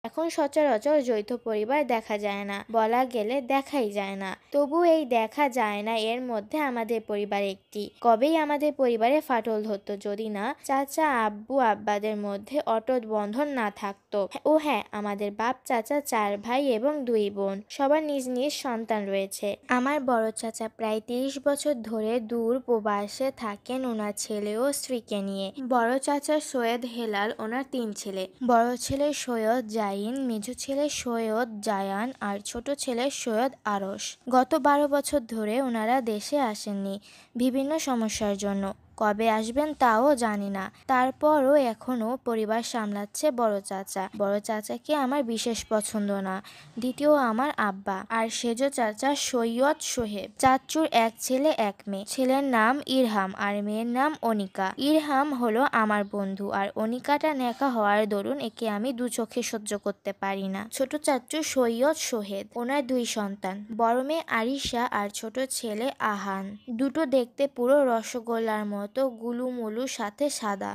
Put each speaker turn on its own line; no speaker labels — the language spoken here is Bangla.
এখন সচরাচর যৌথ পরিবার দেখা যায় না, বলা গেলে দেখাই যায় না। তবু এই দেখা যায় না এর মধ্যে আমাদের পরিবার একটি। কবেই আমাদের পরিবারে ফাটল ধরতো যদি না চাচা আব্বু আব্বাদের মধ্যে অটুট বন্ধন না থাকতো। ও হ্যাঁ, আমাদের বাপ চাচা 4 ভাই এবং 2 বোন, সবার নিজ নিজ সন্তান রয়েছে। আমার বড় চাচা প্রায় 30 বছর ধরে দূর প্রবাসে থাকেন ওনার ছেলে ও স্ত্রীকে নিয়ে। বড় চাচা সৈয়দ হেলাল, ওনার 3 ছেলে। বড় ছেলে সৈয়দ জাইন, মেজো ছেলে সৈয়দ জায়ান আর ছোট ছেলে সৈয়দ আরশ। গত 12 বছর ধরে ওনারা দেশে আসেননি বিভিন্ন সমস্যার জন্য। কবে আসবেন তাও জানি না। তারপরও এখনো পরিবার সামলাচ্ছে বড় চাচা। বড় চাচাকে আমার বিশেষ পছন্দ না। দ্বিতীয় আমার আব্বা আর সেজ চাচা সৈয়দ সোহেব। চাচ্চুর 1 ছেলে 1 মেয়ে। ছেলের নাম ইরহাম আর মেয়ের নাম অনিকা। ইরহাম হলো আমার বন্ধু আর অনিকাটা নেকা হওয়ার দরুন একে আমি 2 চোখে সহ্য করতে পারি না। ছোট চাচ্চু সৈয়দ সোহেদ, ওনার 2 সন্তান, বড় মেয়ে আরিশা আর ছোট ছেলে আহান। দুটো দেখতে পুরো রসগোল্লার মতো গুলুমুলু সাথে সাদা।